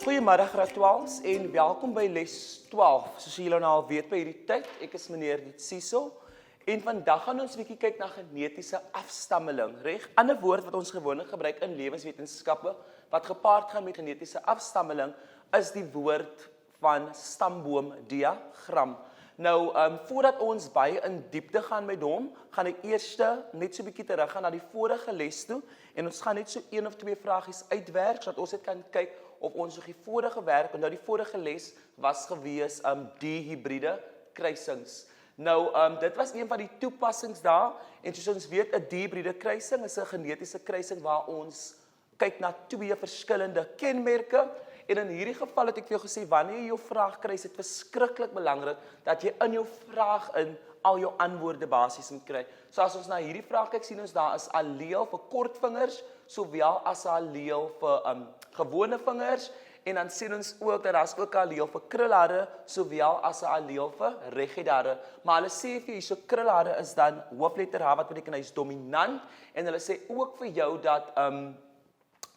Goeiemiddag graad 12's en welkom by les 12. Soos julle nou al weet by hierdie tyd, ek is meneer Ditsiso en vandag gaan ons 'n bietjie kyk na genetiese afstammeling, reg? 'n Ander woord wat ons gewoonlik gebruik in lewenswetenskappe wat gepaard gaan met genetiese afstammeling is die woord van stamboomdiagram. Nou, voordat ons baie in diepte gaan met hom, gaan ek eers net so 'n bietjie teruggaan na die vorige les toe en ons gaan net so 1 of 2 vragies uitwerk sodat ons net kan kyk of ons nog die vorige werk, en nou die vorige les was gewees die hybride kruisings. Nou, dit was een van die toepassings daar, en soos ons weet, 'n hybride kruising is 'n genetiese kruising waar ons kyk na 2 verskillende kenmerke, en in hierdie geval het ek vir jou gesê, wanneer jy jou vraag kry, is dit verskriklik belangrik dat jy in jou vraag in al jou antwoorde basies moet kry. So as ons na hierdie vraag kyk, sien ons daar is alleel vir kortvingers, sowel as 'n alleel vir gewone vingers, en dan sien ons ook dat daar is ook 'n alleel vir krulhare, sowel as 'n alleel vir reghede. Maar hulle sê vir hierso krulhare is dan hoofletter H wat beteken hy is dominant, en hulle sê ook vir jou dat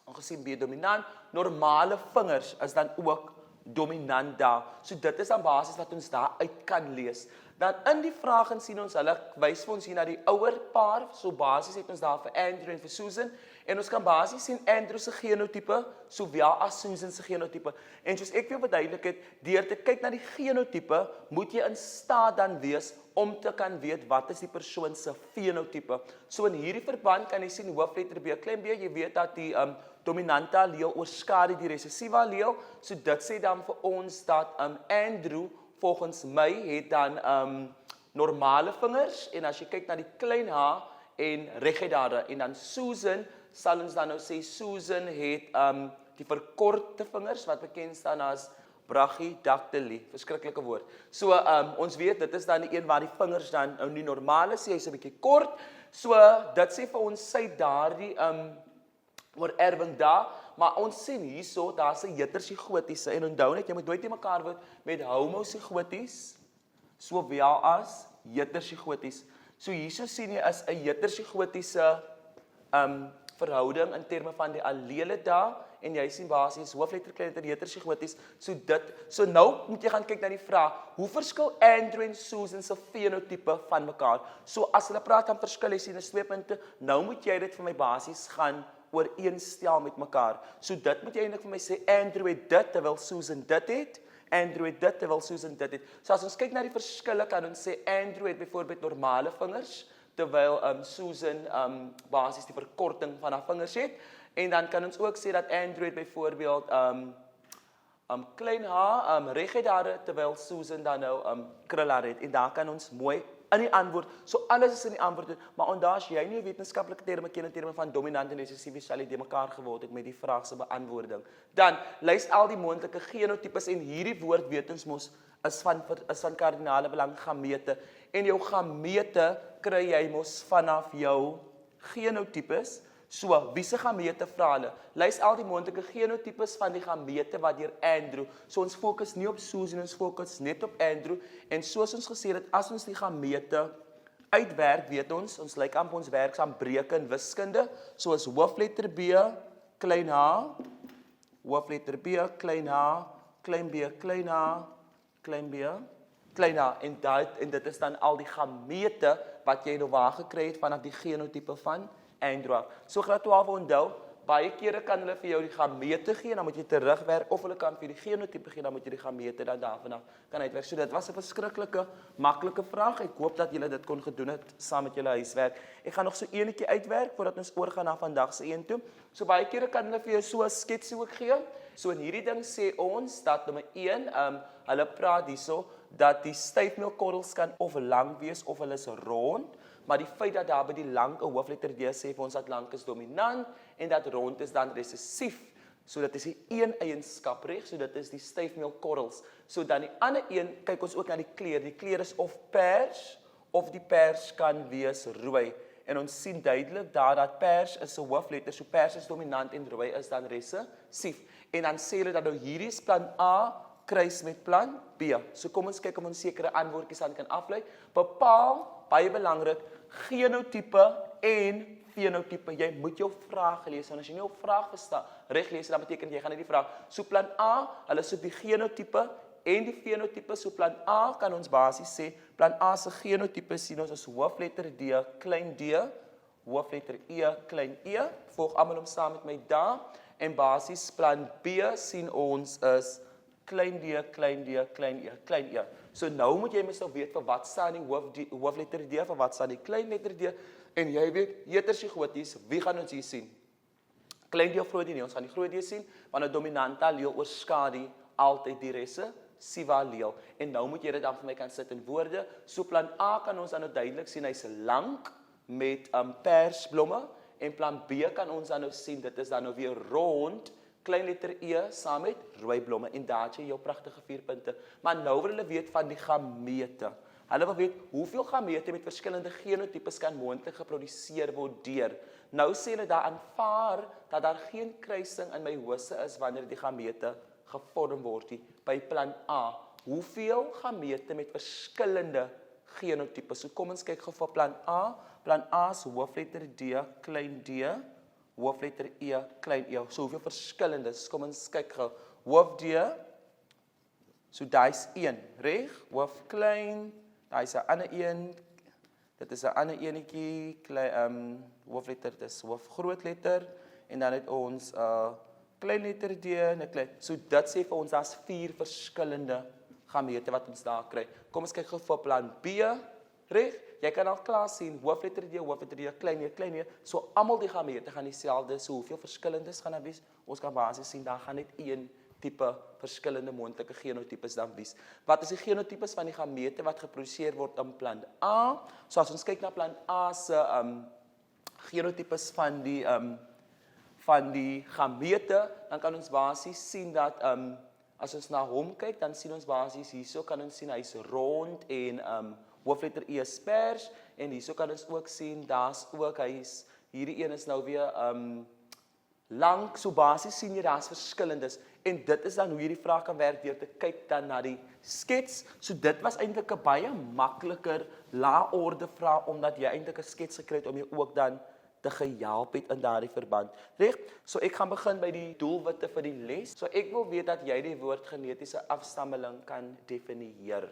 aangesien B dominant, normale vingers is dan ook dominant daar. So dit is dan basies wat ons daar uit kan lees. Dan in die vraag sien ons, hulle wys vir ons hier na die ouer paar, so basies het ons daar vir Andrew en vir Susan, en ons kan basies sien Andrew se genotipe, sowel as Susan se genotipe. En soos ek vir jou verduidelik het, deur te kyk na die genotipe, moet jy in staat dan wees om te kan weet wat is die persoon se fenotipe. So in hierdie verband kan jy sien hoofletter B, klein b, jy weet dat die dominante alleel oorskadu die resessiewe alleel, so dit sê dan vir ons dat Andrew volgens my het dan normale vingers, en as jy kyk na die klein h en reghede, en dan Susan, sal ons dan nou sê Susan het die verkorte vingers wat bekend staan as brachydactyly, verskriklike woord. So ons weet dit is dan die een waar die vingers dan nou nie normaal is, hy is 'n bietjie kort. So dit sê vir ons sy daardie oorerwing daar, maar ons sien hierso daar's 'n heterozigotiese, en onthou net jy moet nooit te mekaar word met homozigoties sowel as heterozigoties. So hierso sien jy is 'n heterozigotiese verhouding in terme van die allele daar, en jy sien basies hoofletter kleinletter heterozigoties. So nou moet jy gaan kyk na die vraag, hoe verskil Andrew en Susan se fenotipe van mekaar? So as hulle praat van verskil, jy sien is 2 punte, nou moet jy dit vir my basies gaan ooreenstel met mekaar. So dit moet jy eintlik vir my sê, Andrew het dit terwyl Susan dit het, Andrew het dit terwyl Susan dit het. So as ons kyk na die verskille, kan ons sê Andrew het byvoorbeeld normale vingers, terwyl Susan basies die verkorting van haar vingers het, en dan kan ons ook sê dat Andrew het byvoorbeeld klein h, reghede, terwyl Susan dan nou krulhare het, en daar kan ons mooi in die antwoord, so alles is in die antwoord, maar onthou as jy nie 'n wetenskaplike terme ken in terme van dominant en resessief, sal jy de mekaar geword het met die vraag se beantwoording. Dan lys al die moontlike genotipes, en hierdie woord weet ons mos is van kardinale belang, gamete, en jou gamete kry jy mos vanaf jou genotipes. So, wie se gamete vra hulle? Lys al die moontlike genotipes van die gamete wat deur Andrew. So ons fokus nie op Susan, ons fokus net op Andrew, en soos ons gesê het, as ons die gamete uitwerk, weet ons lyk amper ons werk saam breuke in wiskunde, soos hoofletter B, klein h, hoofletter B, klein h, klein b, klein h, klein b, klein h, en dit is dan al die gamete wat jy nou waar gekry het vanaf die genotipe van Andrew. So graad 12 onthou, baie kere kan hulle vir jou die gamete gee, dan moet jy terugwerk, of hulle kan vir die genotipe gee, dan moet jy die gamete dan daarvan kan uitwerk. So dit was 'n verskriklike maklike vraag. Ek hoop dat julle dit kon gedoen het saam met julle huiswerk. Ek gaan nog so enetjie uitwerk voordat ons oorgaan na vandag se een toe. So baie kere kan hulle vir jou so 'n sketsie ook gee. So in hierdie ding sê ons dat nommer 1, hulle praat hierso dat die styfmeelkorrels kan of lang wees of hulle is rond. Maar die feit dat daar by die lang 'n hoofletter D sê vir ons dat lank is dominant en dat rond is dan resessief. So dit is die een eienskap, reg? So dit is die styfmeelkorrels. So dan die ander een, kyk ons ook na die kleur. Die kleur is of pers of die pers kan wees rooi. En ons sien duidelik daar dat pers is 'n hoofletter. So pers is dominant en rooi is dan resessief. En dan sê hulle dat nou hierdie is plan A kruis met plan B. So kom ons kyk om ons sekere antwoordjies aan kan aflei. Bepaal, baie belangrik, genotipe en fenotipe. Jy moet jou vraag lees, en as jy nie jou vraag reg lees, dan beteken jy gaan nie die vraag. So plan A, hulle soek die genotipe en die fenotipe. So plan A kan ons basies sê, plan A se genotipe sien ons as hoofletter D, klein d, hoofletter E, klein e. Volg almal om saam met my daar. En basies plan B sien ons is klein d, klein d, klein e, klein e. So nou moet jy myself weet vir wat staan die hoofletter D, vir wat staan die klein letter D, en jy weet, hetersigoties, wie gaan ons hier sien? Klein d of groot d nie, ons gaan die groot d sien, want 'n dominante alleel oorskadu altyd die resessieve alleel. En nou moet jy dit dan vir my kan sit in woorde. So plan A kan ons dan nou duidelik sien, hy's lank met persblomme, en plan B kan ons dan nou sien, dit is dan nou weer rond, klein letter E saam met rooi blomme, en daar het jy jou pragtige 4 punte. Maar nou wil hulle weet van die gamete. Hulle wil weet hoeveel gamete met verskillende genotipes kan moontlik geproduseer word deur. Nou sê hulle daar aanvaar dat daar geen kruising in my hose is wanneer die gamete gevorm word nie. By plan A, hoeveel gamete met verskillende genotipes? So kom ons kyk gou vir plan A. Plan A is hoofletter D, klein d, hoofletter E, klein e. So hoeveel verskillendes? Kom ons kyk gou. Hoof D, so daai is 1, reg? Hoof klein, daai is 'n ander een. Dit is 'n ander enetjie, hoofletter, dis hoof groot letter, en dan het ons klein letter D en 'n klein. So dit sê vir ons daar's 4 verskillende gamete wat ons daar kry. Kom ons kyk gou vir plan B, reg? Jy kan al klaar sien, hoofletter D, klein e, so almal die gamete gaan dieselfde, so hoeveel verskillendes gaan daar wees? Ons kan basies sien, daar gaan net 1 tipe verskillende moontlike genotipes dan wees. Wat is die genotipes van die gamete wat geproduseer word in plan A? So as ons kyk na plan A se genotipes van die gamete, dan kan ons basies sien dat as ons na hom kyk, dan sien ons basies hierso kan ons sien hy's rond en hoofletter E is pers, en hierso kan ons ook sien daar's ook hierdie een is nou weer lank, so basies sien jy daar's verskillendes, en dit is dan hoe jy die vraag kan werk deur te kyk dan na die skets. So dit was eintlik 'n baie makliker laorde vraag, omdat jy eintlik 'n skets gekry het om jou ook dan te gehelp het in daardie verband. Reg? So ek gaan begin by die doelwitte vir die les. So ek wil weet dat jy die woord genetiese afstammeling kan definieer.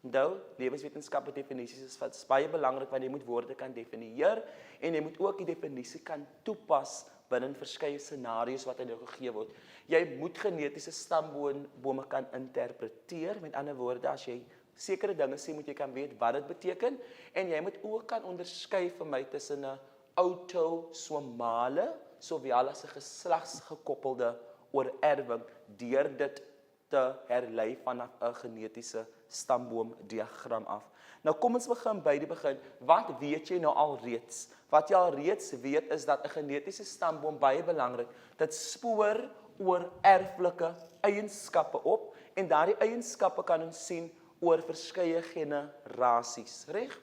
Nou, lewenswetenskappe definisies is baie belangrik, want jy moet woorde kan definieer, en jy moet ook die definisie kan toepas binne verskeie scenario's wat aan jou gegee word. Jy moet genetiese stambome kan interpreteer, met ander woorde, as jy sekere dinge sê, moet jy kan weet wat dit beteken, en jy moet ook kan onderskei vir my tussen 'n autosomale, sowel as 'n geslagsgekoppelde oorerwing, deur dit te herlei vanaf 'n genetiese stamboomdiagram af. Nou kom ons begin by die begin. Wat weet jy nou al reeds? Wat jy al reeds weet is dat 'n genetiese stamboom baie belangrik. Dit spoor oor erflike eienskappe op, en daardie eienskappe kan ons sien oor verskeie generasies, reg?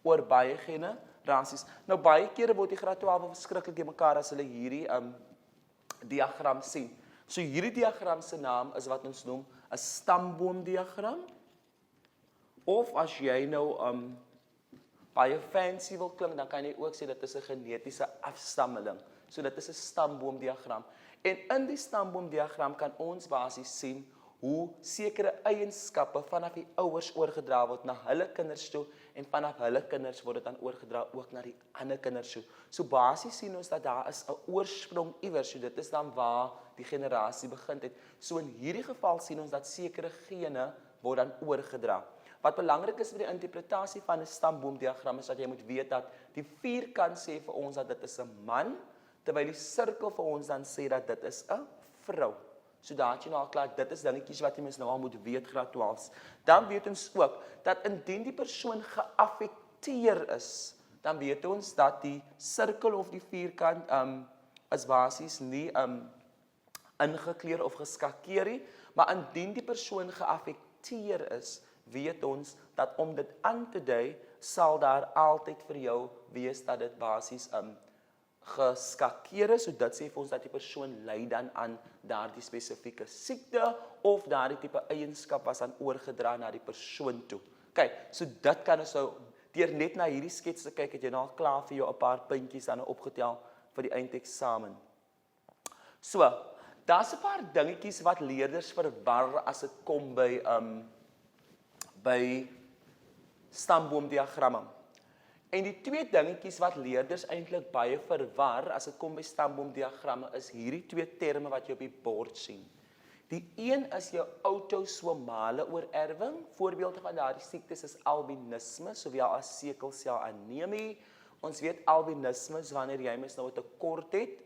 Oor baie generasies. Nou baie kere word die graad 12 verskriklik te mekaar as hulle hierdie diagram sien. So hierdie diagram se naam is wat ons noem 'n stamboomdiagram. Of as jy nou baie fancy wil klink, dan kan jy ook sê dit is 'n genetiese afstammeling. So dit is 'n stamboomdiagram. En in die stamboomdiagram kan ons basies sien hoe sekere eienskappe vanaf die ouers oorgedra word na hulle kinders toe, en vanaf hulle kinders word dit dan oorgedra ook na die ander kinders toe. So basies sien ons dat daar is 'n oorsprong iewers, so dit is dan waar die generasie begin het. So in hierdie geval sien ons dat sekere gene word dan oorgedra. Wat belangrik is vir die interpretasie van 'n stamboomdiagram is dat jy moet weet dat die vierkant sê vir ons dat dit is 'n man, terwyl die sirkel vir ons dan sê dat dit is 'n vrou. So daar het jy nou al klaar, dit is dingetjies wat jy mens nou al moet weet, graad 12. Dan weet ons ook dat indien die persoon geaffekteer is, dan weet ons dat die sirkel of die vierkant is basies nie ingekleur of geskakeer nie, maar indien die persoon geaffekteer is, weet ons dat om dit aan te dui, sal daar altyd vir jou wees dat dit basies geskakeer is, so dit sê vir ons dat die persoon ly dan aan daardie spesifieke siekte, of daardie tipe eienskap was dan oorgedra na die persoon toe. Kyk, so dit kan ons nou deur net na hierdie skets te kyk, het jy nou al klaar vir jou 'n paar puntjies dan opgetel vir die eindeksamen. So, daar's 'n paar dingetjies wat leerders verwar as dit kom by stamboomdiagramme. En die twee dingetjies wat leerders eintlik baie verwar as dit kom by stamboomdiagramme is hierdie twee terme wat jy op die bord sien. Die een is jou autosomale oorerwing. Voorbeelde van daardie siektes is albinisme, sowel as sekelseelanemie. Ons weet albinisme is wanneer jy mens nou 'n tekort het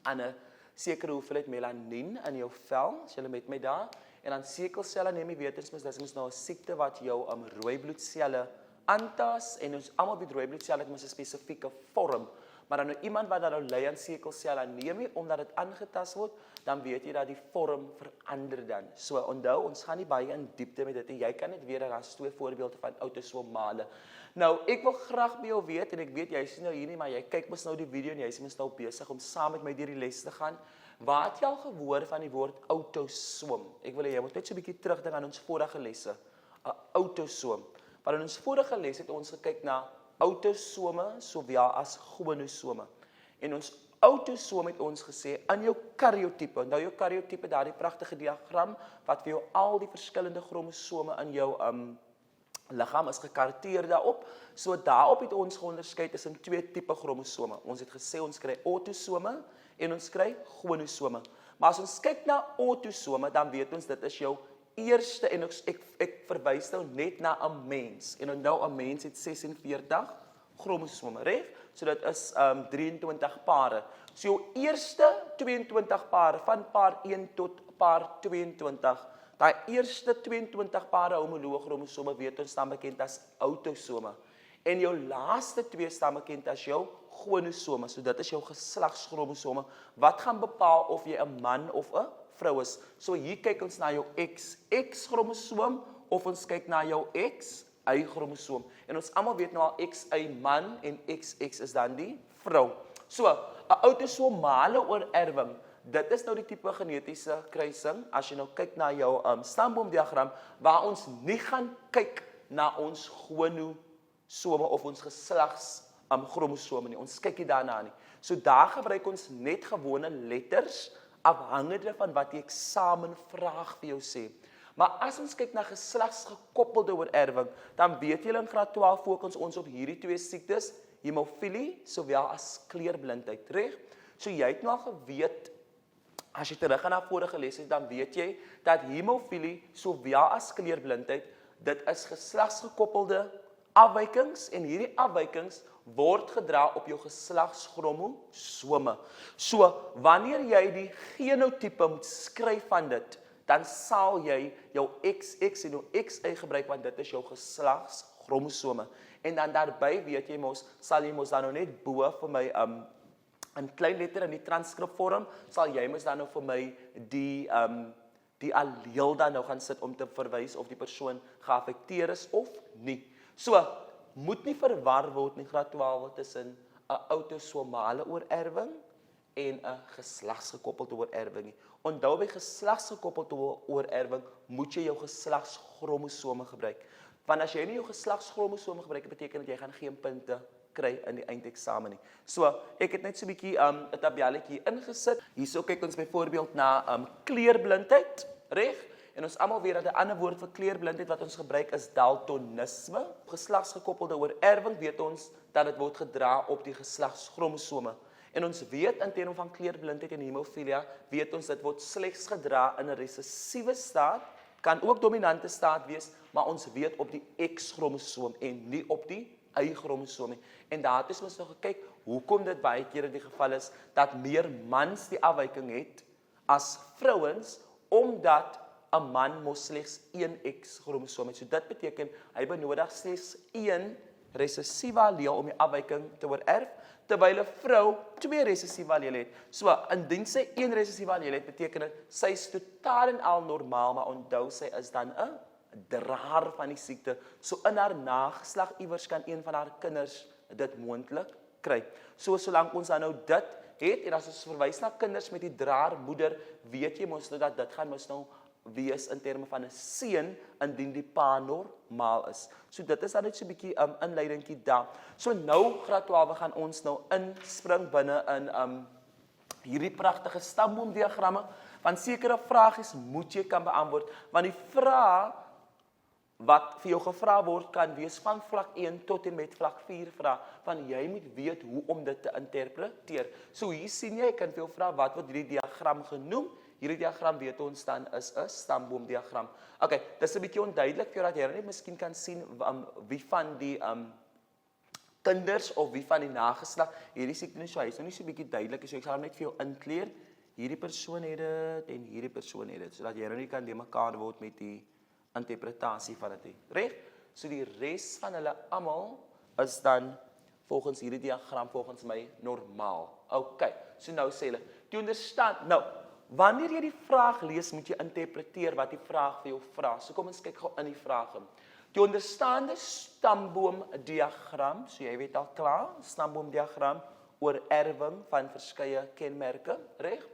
aan 'n sekere hoeveelheid melanien in jou vel, as jy met my daar. En dan sekelseelanemie weet ons dis mens nou 'n siekte wat jou rooi bloedselle aantas en ons almal weet rooi bloedselle het mos 'n spesifieke vorm. Maar dan nou iemand wat dan nou ly aan sekelseelanemie omdat dit aangetast word, dan weet jy dat die vorm verander dan. So onthou, ons gaan nie baie in diepte met dit nie. Jy kan net weer daar's twee voorbeelde van autosomale. Nou, ek wil graag by jou weet en ek weet jy is nou hier nie, maar jy kyk mos nou die video en jy is mos nou besig om saam met my deur die les te gaan. Waar het jy al gehoor van die woord autosoom? Ek wil hê jy moet net so 'n bietjie terugdink aan ons vorige lesse. 'n Autosoom. Want in ons vorige les het ons gekyk na autosome sowel as chronosome. En ons autosoom het ons gesê in jou karyotipe. Nou jou karyotipe, daardie pragtige diagram wat vir jou al die verskillende chromosome in jou liggaam is gekarakteer daarop. So daarop het ons geonderskei tussen twee tipe chromosome. Ons het gesê ons kry autosome en ons kry chronosome. Maar as ons kyk na autosome, dan weet ons dit is jou eerste en ek verwys nou net na 'n mens. En onthou 'n mens het 46 chromosome, reg? So dit is 23 pare. So jou eerste 22 pare van paar 1 tot paar 22. Daai eerste 22 pare homologe chromosome weet ons staan bekend as autosome. En jou laaste twee staan bekend as jou chronosome. So dit is jou geslagschromosome wat gaan bepaal of jy 'n man of 'n vrou is. So hier kyk ons na jou XX-chromosoom of ons kyk na jou XY-chromosoom. En ons almal weet nou al XY man en XX is dan die vrou. So, 'n autosomale oorerwing, dit is nou die tipe genetiese kruising as jy nou kyk na jou stamboomdiagram waar ons nie gaan kyk na ons chronosome of ons geslags chromosome nie. Ons kyk nie daarna nie. So daar gebruik ons net gewone letters afhangende van wat die eksamenvraag vir jou sê. Maar as ons kyk na geslagsgekoppelde oorerwing, dan weet julle in graad 12 fokus ons op hierdie twee siektes, hemofilie sowel as kleurblindheid, reg? So jy het nou al geweet, as jy terug gaan na vorige lesse, dan weet jy dat hemofilie sowel as kleurblindheid, dit is geslagsgekoppelde afwykings en hierdie afwykings word gedra op jou geslagschromosome. So, wanneer jy die genotipe moet skryf van dit, dan sal jy jou XX en jou XY gebruik, want dit is jou geslagschromosome. En dan daarby weet jy sal jy dan nou net bo vir my, in klein letter in die transkripvorm, sal jy dan nou vir my die alleel dan nou gaan sit om te verwys of die persoon geaffekteer is of nie. So, moet nie verwar word in graad 12 tussen 'n autosomale oorerwing en 'n geslagsgekoppelde oorerwing nie. Onthou by geslagsgekoppelde oorerwing moet jy jou geslagschromosome gebruik. Want as jy nie jou geslagschromosome gebruik, beteken dit jy gaan geen punte kry in die eindeksamen nie. So, ek het net so 'n bietjie 'n tabelletjie ingesit. Hierso kyk ons byvoorbeeld na kleurblindheid, reg? En ons almal weet dat 'n ander woord vir kleurblindheid wat ons gebruik is daltonisme. Geslagsgekoppelde oorerwing weet ons dat dit word gedra op die geslagschromosome. En ons weet in terme van kleurblindheid en hemofilia, weet ons dit word slegs gedra in 'n resessiewe staat, kan ook dominante staat wees, maar ons weet op die X-chromosoom en nie op die Y-chromosoom nie. En daar het ons nou gekyk hoekom dit baie kere die geval is dat meer mans die afwyking het as vrouens, omdat 'n man mos slegs 1 X-chromosoom het. So dit beteken hy benodig slegs 1 resessiewe alleel om die afwyking te oorerf, terwyl 'n vrou 2 resessiewe allele het. So indien sy 1 resessiewe allele het, beteken dit sy is totaal en al normaal, maar onthou sy is dan 'n draer van die siekte. So in haar nageslag iewers kan een van haar kinders dit moontlik kry. So solank ons dan nou dit het en as ons verwys na kinders met die draermoeder, weet jy mos nou dat dit gaan mos nou wees in terme van 'n seun indien die pa normaal is. So dit is dan net so 'n bietjie inleidingkie daar. So nou graad 12 gaan ons nou inspring binne in hierdie pragtige stamboomdiagramme, want sekere vragies moet jy kan beantwoord, want die vraag wat vir jou gevra word kan wees van vlak 1 tot en met vlak 4 vra, want jy moet weet hoe om dit te interpreteer. So hier sien jy, ek kan vir jou vra wat word hierdie diagram genoem. Hierdie diagram weet ons dan is 'n stamboomdiagram. Okay, dis 'n bietjie onduidelik vir dat jy net miskien kan sien wie van die kinders of wie van die nageslag. Hierdie sê ek nie so, hy is nou nie so 'n bietjie duidelik, so ek sal hom net vir jou inkleer. Hierdie persoon het dit en hierdie persoon het dit, sodat jy nou nie kan mekaar word met die interpretasie van dit. Reg? So die res van hulle almal is dan volgens hierdie diagram volgens my normaal. Okay, so nou sê hulle, die onderstand. Nou, wanneer jy die vraag lees, moet jy interpreteer wat die vraag vir jou vra. So kom ons kyk gou in die vraag. Die onderstaande stamboomdiagram, so jy weet al klaar, stamboomdiagram oor erwing van verskeie kenmerke, reg?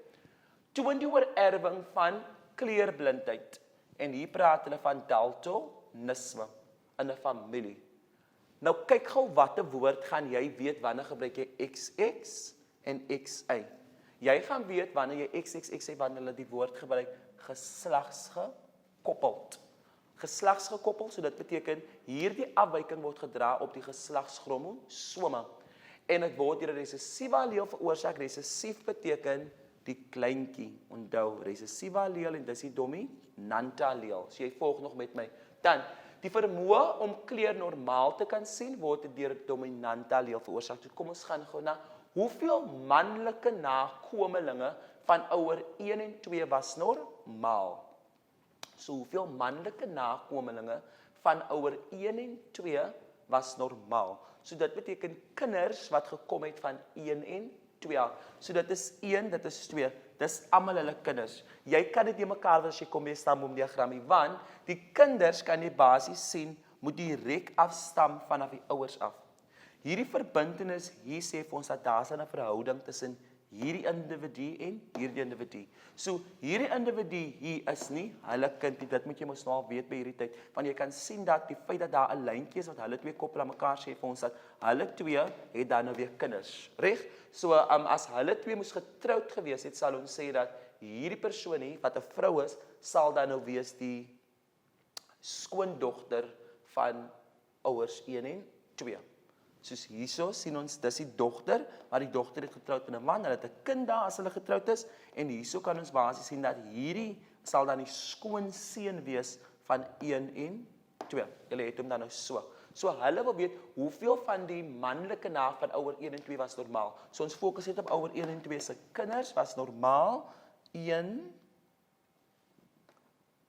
Toon die oorerwing van kleurblindheid. En hier praat hulle van daltonisme in 'n familie. Nou kyk gou watter woord gaan jy weet wanneer gebruik jy XX en XY. Jy gaan weet wanneer jy XXX sê wanneer hulle die woord gebruik geslagsgekoppeld. Geslagsgekoppeld, so dit beteken hierdie afwyking word gedra op die geslagschromosome. En dit word deur 'n resessiewe alleel veroorsaak. Resessief beteken die kleintjie. Onthou, resessiewe alleel en dis die dominante alleel. So jy volg nog met my. Dan, die vermoë om kleur normaal te kan sien word deur 'n dominante alleel veroorsaak. So kom ons gaan gou na hoeveel manlike nakomelinge van ouer 1 en 2 was normaal. So hoeveel manlike nakomelinge van ouer 1 en 2 was normaal. So dit beteken kinders wat gekom het van 1 en 2. So dit is 1, dit is 2. Dis almal hulle kinders. Jy kan dit nie mekaar as jy kom by stamboomdiagrammie, want die kinders kan jy basies sien moet direk afstam vanaf die ouers af. Hierdie verbintenis hier sê vir ons dat daar 'n verhouding tussen hierdie individu en hierdie individu. So hierdie individu hier is nie hulle kind nie. Dit moet jy mos nou al weet by hierdie tyd, want jy kan sien dat die feit dat daar 'n lyntjie is wat hulle twee koppel aan mekaar sê vir ons dat hulle twee het dan nou weer kinders, reg? So as hulle twee moes getroud gewees het, sal ons sê dat hierdie persoon hier wat 'n vrou is, sal dan nou wees die skoondogter van ouers 1 en 2. Soos hierso sien ons dis die dogter, maar die dogter het getroud met 'n man, hulle het 'n kind daar as hulle getroud is, en hierso kan ons basies sien dat hierdie sal dan die skoonseun wees van 1 en 2. Julle het hom dan nou so. So hulle wil weet hoeveel van die manlike naaf van ouer 1 en 2 was normaal. So ons fokus net op ouer 1 en 2 se kinders was normaal, 1,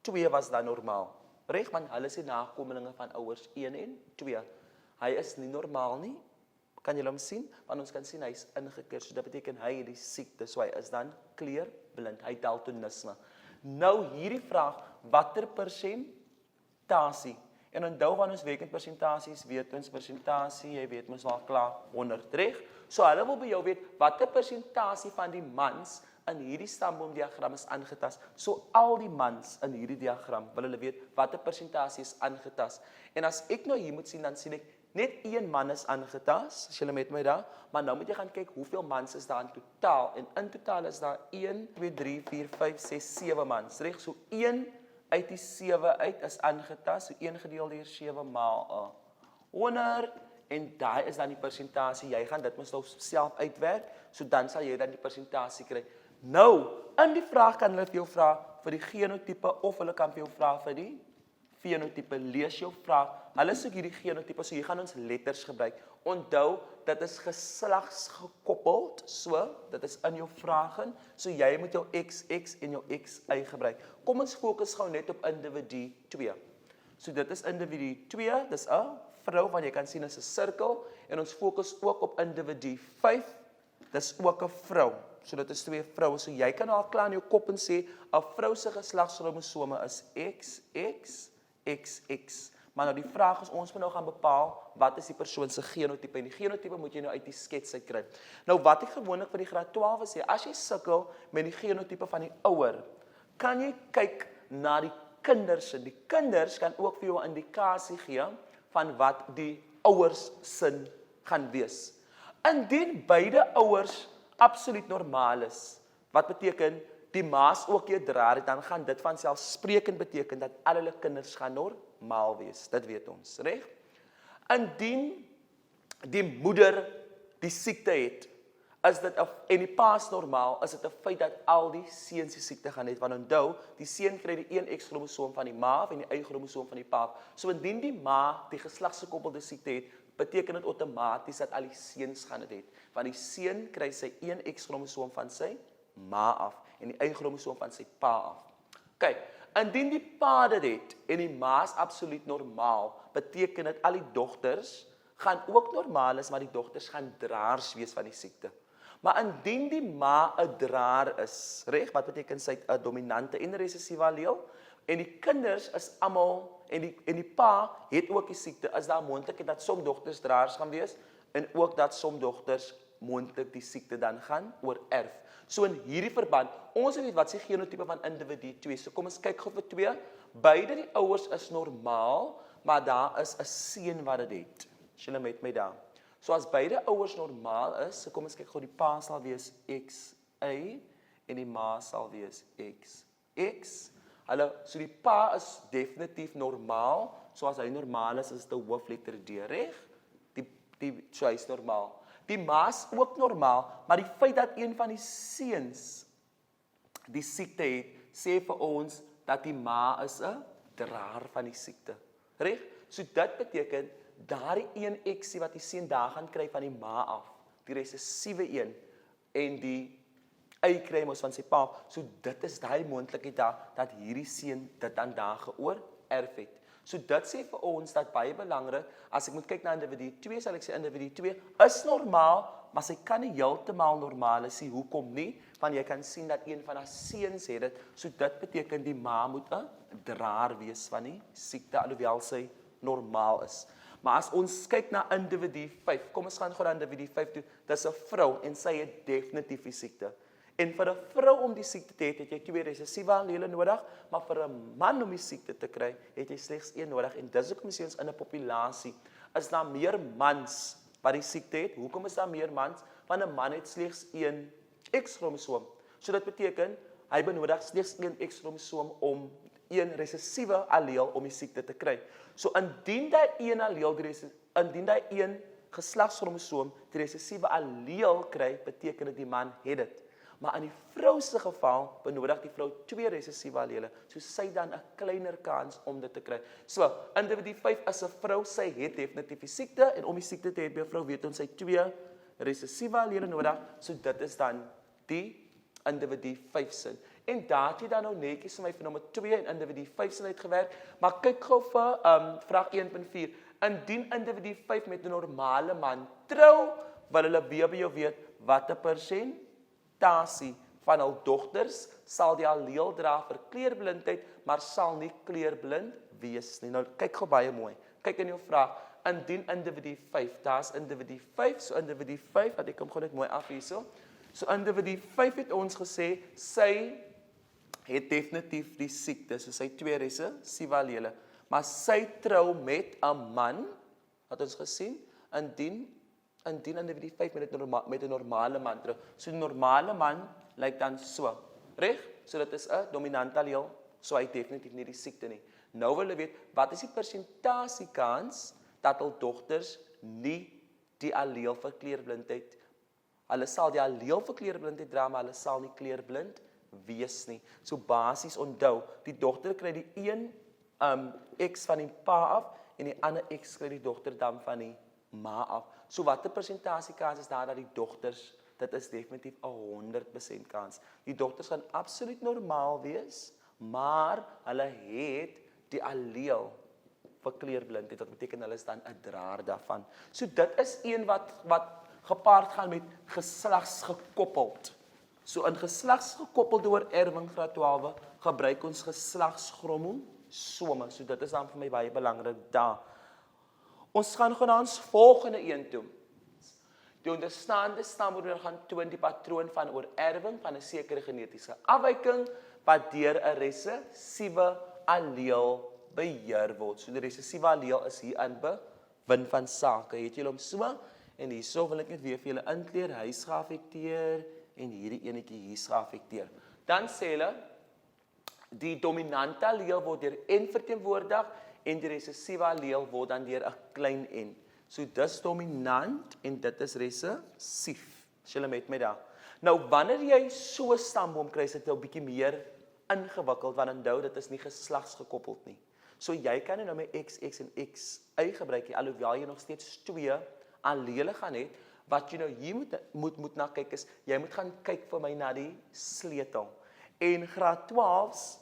2 was dan normaal. Reg, want hulle is die nakomelinge van ouers 1 en 2. Hy is nie normaal nie. Kan julle hom sien? Want ons kan sien hy is ingekeer. So dit beteken hy het die siekte. So hy is dan kleurblind. Hy het daltonisme. Nou hierdie vraag, watter persentasie? En onthou wanneer ons werk met persentasies, weet ons persentasie, jy weet mos wel klaar 100, reg? So hulle wil by jou weet watter persentasie van die mans in hierdie stamboomdiagram is aangetast. So al die mans in hierdie diagram wil hulle weet watter persentasie is aangetast. En as ek nou hier moet sien, dan sien ek net een man is aangetast, as julle met my daar, maar nou moet jy gaan kyk hoeveel mans is daar in totaal. En in totaal is daar 1, 2, 3, 4, 5, 6, 7 mans, reg? So 1 uit die 7 uit is aangetast, so 1 gedeel deur 7 maal 100, en daai is dan die persentasie. Jy gaan dit mos nou self uitwerk, so dan sal jy dan die persentasie kry. Nou, in die vraag kan hulle vir jou vra vir die genotipe, of hulle kan vir jou vra vir die fenotipe. Lees jou vraag. Hulle soek hierdie genotipe, so hier gaan ons letters gebruik. Onthou, dit is geslagsgekoppeld, so, dit is in jou vraag in, so jy moet jou XX en jou XY gebruik. Kom ons fokus gou net op individu 2. So dit is individu 2, dis 'n vrou, wat jy kan sien is 'n sirkel, en ons fokus ook op individu 5, dis ook 'n vrou. So dit is 2 vroue, so jy kan al klaar in jou kop en sê, 'n vrou se geslagschromosome is XX, XX. Maar nou die vraag is, ons moet nou gaan bepaal, wat is die persoon se genotipe, en die genotipe moet jy nou uit die skets uit kry. Nou wat ek gewoonlik vir die graad 12 sê, as jy sukkel met die genotipe van die ouer, kan jy kyk na die kinders sin. Die kinders kan ook vir jou 'n indikasie gee van wat die ouers sin gaan wees. Indien beide ouers absoluut normaal is, wat beteken die ma's ook nie 'n draer het, dan gaan dit vanselfsprekend beteken dat al hulle kinders gaan normaal wees. Dit weet ons, reg? Indien die moeder die siekte het, is dit en die pa's normaal, is dit 'n feit dat al die seuns die siekte gaan hê, want onthou, die seun kry die een X-kromosoom van die ma en die Y-kromosoom van die pa. So indien die ma die geslagsgekoppelde siekte het, beteken dit outomaties dat al die seuns gaan dit hê, want die seun kry sy een X-kromosoom van sy ma af en die Y-kromosoom van sy pa af. Kyk, indien die pa dit het en die ma is absoluut normaal, beteken dit al die dogters gaan ook normaal is, maar die dogters gaan draers wees van die siekte. Maar indien die ma 'n draer is, reg, wat beteken sy 'n dominante en resessiewe alleel, en die kinders is almal en die pa het ook die siekte, is daar moontlik dat som dogters draers gaan wees en ook dat som dogters moontlik die siekte dan gaan oorerf. So in hierdie verband, ons weet wat se genotipe van individu 2. So kom ons kyk gou vir 2. Beide die ouers is normaal, maar daar is 'n seun wat dit het. Julle met my daar. So as beide ouers normaal is, so kom ons kyk gou, die pa sal wees XY en die ma sal wees XX. So die pa is definitief normaal, so as hy normaal is dit hoofletter D, reg? So hy is normaal. Die ma is ook normaal, maar die feit dat een van die seuns die siekte het, sê vir ons dat die ma is 'n draer van die siekte. Reg? So dit beteken daardie een X wat die seun daar gaan kry van die ma af, die resessiewe een en die Y kry mos van sy pa. So dit is daai moontlikheid daar dat hierdie seun dit dan daar geoorerf het. So dit sê vir ons dat baie belangrik, as ek moet kyk na individu 2, sal ek sê individu 2 is normaal, maar sy kan nie heeltemal normaal is nie. Hoekom nie? Want jy kan sien dat een van haar seuns het dit. So dit beteken die ma moet 'n draer wees van die siekte, alhoewel sy normaal is. Maar as ons kyk na individu 5, kom ons gaan gou na individu 5 toe, dis 'n vrou en sy het definitief die siekte. En vir 'n vrou om die siekte te hê, het jy 2 resessiewe allele nodig, maar vir 'n man om die siekte te kry, het jy slegs 1 nodig. En dis hoekom sê ons in 'n populasie is daar meer mans wat die siekte het. Hoekom is daar meer mans? Want 'n man het slegs 1 X-kromosoom. So dit beteken hy benodig slegs 1 X-kromosoom om 1 resessiewe alleel om die siekte te kry. So indien daai 1 alleel indien daai 1 geslagskromosoom die resessiewe alleel kry, beteken dit die man het dit. Maar in die vrou se geval benodig die vrou 2 resessiewe allele, so sy dan 'n kleiner kans om dit te kry. So individu 5 is 'n vrou, sy het definitief die siekte en om die siekte te hê by 'n vrou weet ons sy 2 resessiewe allele nodig, so dit is dan die individu 5 sin. En daar het jy dan nou netjies vir my vir nommer 2 en individu 5 sin uitgewerk, maar kyk gou vir vraag 1.4. Indien individu 5 met 'n normale man trou, wil hulle weer by jou weet watter persentasie van hul dogters sal die alleel dra vir kleurblindheid, maar sal nie kleurblind wees nie. Nou kyk gou baie mooi. Kyk in jou vraag, indien individu 5, daar's individu 5, so individu 5, wat ek kom gou net mooi af hierso. So individu 5 het ons gesê, sy het definitief die siekte, so sy 2 resessiewe allele. Maar sy trou met 'n man, wat ons gesien, indien individu 5 met 'n normale man trou. So 'n normale man lyk dan so, reg? So dit is 'n dominante alleel, so hy het definitief nie die siekte nie. Nou wil hulle weet, wat is die persentasie kans dat hul dogters nie die alleel vir kleurblindheid, hulle sal die alleel vir kleurblindheid dra, maar hulle sal nie kleurblind wees nie. So basies onthou, die dogter kry die een X van die pa af en die ander X kry die dogter dan van die ma af. So watter persentasie kans is daar dat die dogters, dit is definitief 100% kans. Die dogters gaan absoluut normaal wees, maar hulle het die alleel vir kleurblindheid, wat beteken hulle is dan 'n draer daarvan. So dit is een wat gepaard gaan met geslagsgekoppeld. So in geslagsgekoppelde oorerwing graad 12 gebruik ons geslagschromosome. So dit is dan vir my baie belangrik daar. Ons gaan gou na ons volgende een toe. Die onderstaande stammoeder gaan toon die patroon van oorerwing van 'n sekere genetiese afwyking wat deur 'n resessiewe alleel beheer word. So die resessiewe alleel is hier aan bewin van sake. Het julle hom so? En hierso wil ek net weer vir julle inkleer, hy's geaffekteer en hierdie enetjie hier's geaffekteer. Dan sê hulle die dominante alleel word deur N verteenwoordig en die resessiewe alleel word dan deur 'n klein n. So dis dominant en dit is resessief. As julle met my daar. Nou wanneer jy so 'n stamboom kry, is dit nou 'n bietjie meer ingewikkeld want onthou dit is nie geslagsgekoppeld nie. So jy kan nou met XX en XY gebruik, alhoewel jy nog steeds twee allele gaan hê. Wat jy nou hier moet na kyk is, jy moet gaan kyk vir my na die sleutel. En graad 12s,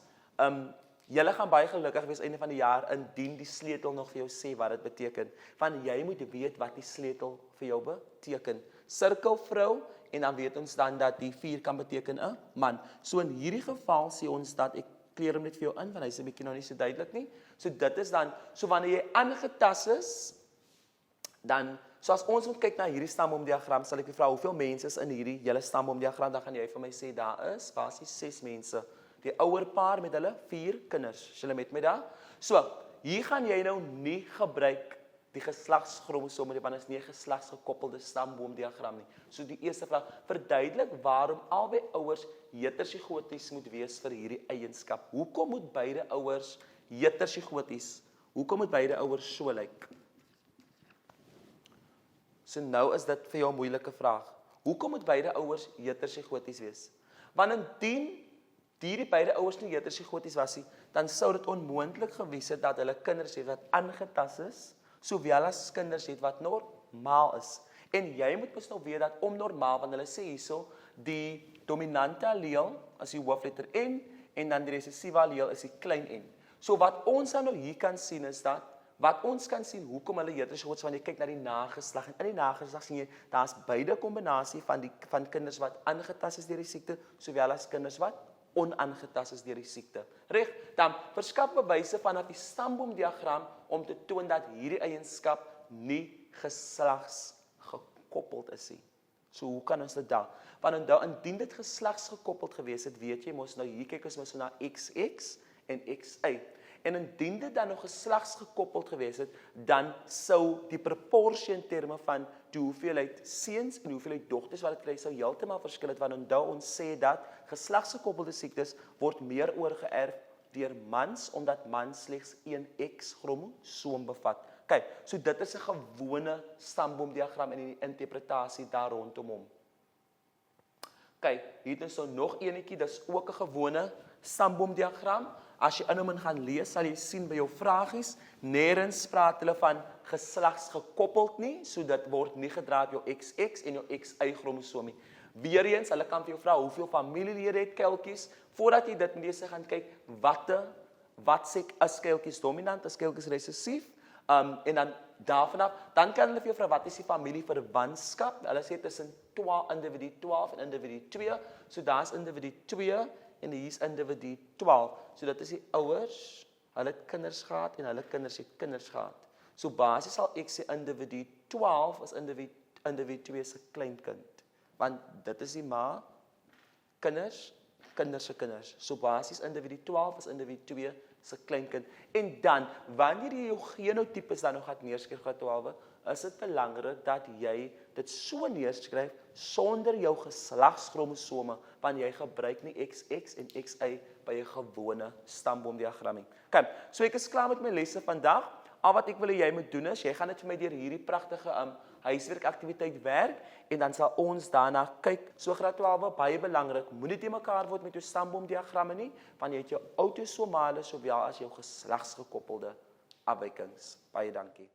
julle gaan baie gelukkig wees einde van die jaar indien die sleutel nog vir jou sê wat dit beteken. Want jy moet weet wat die sleutel vir jou beteken. Sirkelvrou en dan weet ons dan dat die 4 kan beteken 'n man. So in hierdie geval sê ons dat ek kleer hom net vir jou in want hy's 'n bietjie nou nie so duidelik nie. So dit is dan so wanneer jy aangetas is, dan so as ons moet kyk na hierdie stamboomdiagram, sal ek vir vra hoeveel mense is in hierdie hele stamboomdiagram, dan gaan jy vir my sê daar is basies 6 mense. Die ouer paar met hulle 4 kinders. Is julle met my daar? So, hier gaan jy nou nie gebruik die geslagskromosome nie, want dit is nie 'n geslagsgekoppelde stamboomdiagram nie. So die eerste vraag, verduidelik waarom albei ouers heterosigoties moet wees vir hierdie eienskap. Hoekom moet beide ouers heterosigoties? Hoekom moet beide ouers so lyk? So nou is dit vir jou 'n moeilike vraag. Hoekom moet beide ouers heterosigoties wees? Want indien die beide ouers nie heterosigoties was nie, dan sou dit onmoontlik gewees het dat hulle kinders het wat aangetas is, sowel as kinders het wat normaal is. En jy moet mos nou weet dat om normaal, want hulle sê hierso, die dominante alleel is die hoofletter N en dan die resessiewe alleel is die klein n. So wat ons dan nou hier kan sien is dat wat ons kan sien hoekom hulle heterosigoties, want jy kyk na die nageslag en in die nageslag sien jy daar's beide kombinasie van kinders wat aangetas is deur die siekte sowel as kinders wat onaangetas is deur die siekte. Reg, dan verskaf bewyse vanaf die stamboomdiagram om te toon dat hierdie eienskap nie geslagsgekoppeld is nie. So hoe kan ons dit dan? Want onthou, indien dit geslagsgekoppeld gewees het, weet jy mos nou hier kyk ons mos na XX en XY. En indien dit dan nog geslagsgekoppeld gewees het, dan sou die proporsie in terme van die hoeveelheid seuns en hoeveelheid dogters wat dit kry sou heeltemal verskil het, want onthou ons sê dat geslagsgekoppelde siektes word meer oorgeerf deur mans omdat mans slegs 1 X-kromosoom bevat. Kyk, so dit is 'n gewone stamboomdiagram en die interpretasie daar rondom hom. Kyk, hier is so nog enetjie, dis ook 'n gewone stamboomdiagram. As jy in hom gaan lees, sal jy sien by jou vragies, nêrens praat hulle van geslagsgekoppeld nie, so dit word nie gedra op jou XX en jou XY kromosoom nie. Weereens, hulle kan vir jou vra hoeveel familielede het kuiltjies, voordat jy dit lees gaan kyk wat sê is kuiltjies dominant, is kuiltjies resessief, en dan daarvan af, dan kan hulle vir jou vra wat is die familieverwantskap. Hulle sê tussen individu 12 en individu 2, so daar's individu 2 en hier's individu 12. So dit is die ouers, hulle het kinders gehad en hulle kinders het kinders gehad. So basies sal ek sê individu 12 is individu 2 se kleinkind. Want dit is die ma, kinders se kinders. So basies individu 12 is individu 2 se kleinkind. En dan, wanneer jy jou genotipes dan nog gaat neerskryf graad 12, is dit belangrik dat jy dit so neerskryf sonder jou geslagskromosoome, want jy gebruik nie XX en XY by 'n gewone stamboomdiagram nie. Kom, so ek is klaar met my lesse vandag. Al wat ek wil hê jy moet doen is, jy gaan net vir my deur hierdie pragtige huiswerkaktiwiteit werk en dan sal ons daarna kyk. So graad 12, baie belangrik, moenie te mekaar word met jou stamboomdiagramme nie, want jy het jou autosomale sowel as jou geslagsgekoppelde afwykings. Baie dankie.